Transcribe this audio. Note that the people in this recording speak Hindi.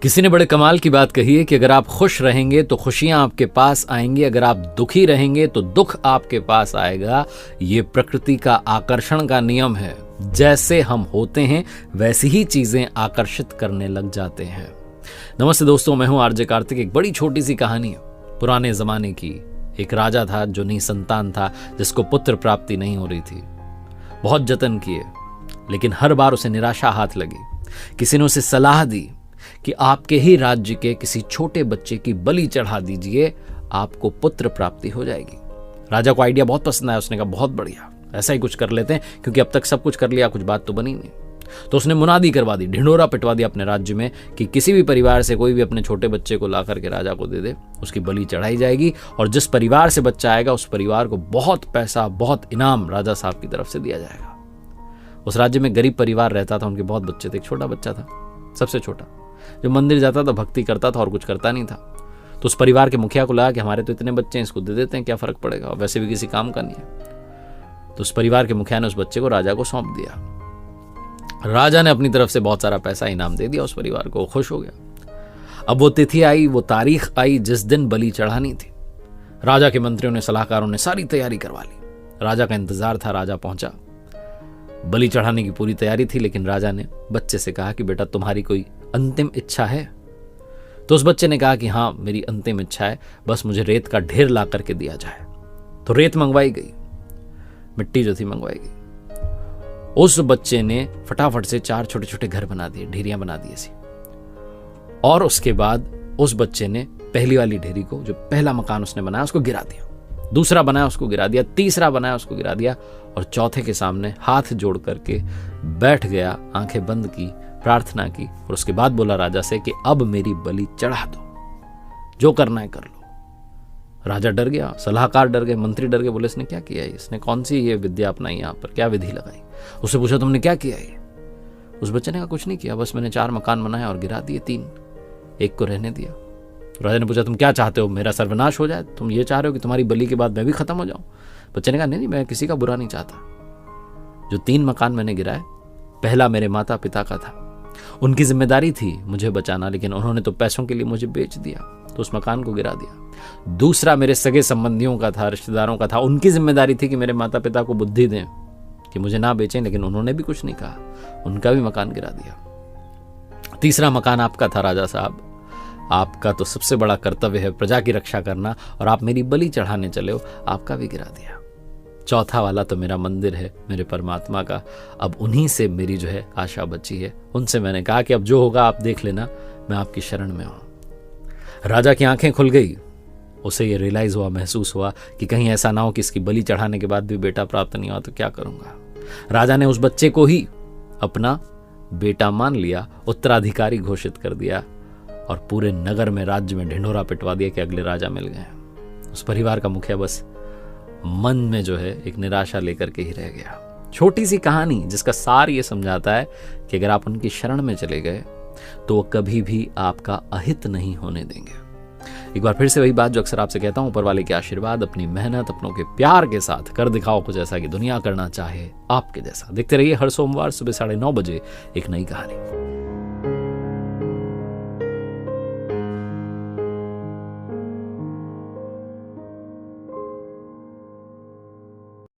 किसी ने बड़े कमाल की बात कही है कि अगर आप खुश रहेंगे तो खुशियां आपके पास आएंगी, अगर आप दुखी रहेंगे तो दुख आपके पास आएगा। ये प्रकृति का आकर्षण का नियम है। जैसे हम होते हैं वैसी ही चीजें आकर्षित करने लग जाते हैं। नमस्ते दोस्तों, मैं हूं आरजे कार्तिक। एक बड़ी छोटी सी कहानी है पुराने जमाने की। एक राजा था जो निसंतान था, जिसको पुत्र प्राप्ति नहीं हो रही थी। बहुत जतन किए लेकिन हर बार उसे निराशा हाथ लगी। किसी ने उसे सलाह दी कि आपके ही राज्य के किसी छोटे बच्चे की बलि चढ़ा दीजिए, आपको पुत्र प्राप्ति हो जाएगी। राजा को आइडिया बहुत पसंद आया। उसने कहा बहुत बढ़िया, ऐसा ही कुछ कर लेते हैं, क्योंकि अब तक सब कुछ कर लिया, कुछ बात तो बनी नहीं। तो उसने मुनादी करवा दी, ढिंढोरा पिटवा दिया अपने राज्य में कि किसी भी परिवार से कोई भी अपने छोटे बच्चे को ला करके राजा को दे दे, उसकी बलि चढ़ाई जाएगी। और जिस परिवार से बच्चा आएगा उस परिवार को बहुत पैसा, बहुत इनाम राजा साहब की तरफ से दिया जाएगा। उस राज्य में गरीब परिवार रहता था, उनके बहुत बच्चे थे। एक छोटा बच्चा था, सबसे छोटा, जो मंदिर जाता था, भक्ति करता था और कुछ करता नहीं था। तो उस परिवार के मुखिया को लगा कि हमारे तो इतने बच्चे हैं, इसको दे देते हैं, क्या फर्क पड़ेगा, वैसे भी किसी काम का नहीं है। तो उस परिवार के मुखिया ने उस बच्चे को राजा को सौंप दिया। राजा ने अपनी तरफ से बहुत सारा पैसा इनाम दे दिया उस परिवार को। खुश हो गया। अब वो तिथि आई, वो तारीख आई जिस दिन बलि चढ़ानी थी। राजा के मंत्रियों ने, सलाहकारों ने सारी तैयारी करवा ली। राजा का इंतजार था। राजा पहुंचा। बलि चढ़ाने की पूरी तैयारी थी, लेकिन राजा ने बच्चे से कहा कि बेटा, तुम्हारी कोई अंतिम इच्छा है? तो उस बच्चे ने कहा कि हाँ, मेरी अंतिम इच्छा है, बस मुझे रेत का ढेर ला करके दिया जाए। तो रेत मंगवाई गई, मिट्टी जो थी मंगवाई गई। उस बच्चे ने फटाफट से 4 छोटे छोटे घर बना दिए, ढेरियां बना दी ऐसी। और उसके बाद उस बच्चे ने पहली वाली ढेरी को, जो पहला मकान उसने बनाया, उसको गिरा दिया। दूसरा बनाया, उसको गिरा दिया। तीसरा बनाया, उसको गिरा दिया। और चौथे के सामने हाथ जोड़ करके बैठ गया, आंखें बंद की, प्रार्थना की। और उसके बाद बोला राजा से कि अब मेरी बलि चढ़ा दो, जो करना है कर लो। राजा डर गया, सलाहकार डर गए, मंत्री डर गए। बोले इसने क्या किया है, इसने कौन सी ये विद्या अपनाई, यहाँ पर क्या विधि लगाई? उससे पूछा तुमने क्या किया है? उस बच्चे ने कहा कुछ नहीं किया, बस मैंने 4 मकान बनाए और गिरा दिए 3, एक को रहने दिया। राजा ने पूछा तुम क्या चाहते हो, मेरा सर्वनाश हो जाए? तुम ये चाह रहे हो कि तुम्हारी बलि के बाद मैं भी खत्म हो जाऊं? बच्चे ने कहा नहीं, मैं किसी का बुरा नहीं चाहता। जो 3 मकान मैंने गिराए, पहला मेरे माता पिता का था, उनकी जिम्मेदारी थी मुझे बचाना, लेकिन उन्होंने तो पैसों के लिए मुझे बेच दिया, तो उस मकान को गिरा दिया। दूसरा मेरे सगे संबंधियों का था, रिश्तेदारों का था, उनकी जिम्मेदारी थी कि मेरे माता पिता को बुद्धि दें कि मुझे ना बेचें, लेकिन उन्होंने भी कुछ नहीं कहा, उनका भी मकान गिरा दिया। तीसरा मकान आपका था राजा साहब, आपका तो सबसे बड़ा कर्तव्य है प्रजा की रक्षा करना, और आप मेरी बलि चढ़ाने चले हो, आपका भी गिरा दिया। चौथा वाला तो मेरा मंदिर है, मेरे परमात्मा का, अब उन्हीं से मेरी जो है आशा बची है। उनसे मैंने कहा कि अब जो होगा आप देख लेना, मैं आपकी शरण में हूं। राजा की आंखें खुल गई। उसे ये रियलाइज हुआ, महसूस हुआ कि कहीं ऐसा ना हो कि इसकी बलि चढ़ाने के बाद भी बेटा प्राप्त नहीं हुआ तो क्या करूंगा। राजा ने उस बच्चे को ही अपना बेटा मान लिया, उत्तराधिकारी घोषित कर दिया, और पूरे नगर में, राज्य में ढिंढोरा पिटवा दिया कि अगले राजा मिल गए। उस परिवार का मुखिया बस मन में जो है एक निराशा लेकर के ही रह गया। छोटी सी कहानी जिसका सार ये समझाता है कि अगर आप उनकी शरण में चले गए तो वो कभी भी आपका अहित नहीं होने देंगे। एक बार फिर से वही बात जो अक्सर आपसे कहता हूं, ऊपर वाले के आशीर्वाद, अपनी मेहनत, अपनों के प्यार के साथ कर दिखाओ कुछ ऐसा कि दुनिया करना चाहे आपके जैसा। देखते रहिए हर सोमवार सुबह 9:30 बजे एक नई कहानी।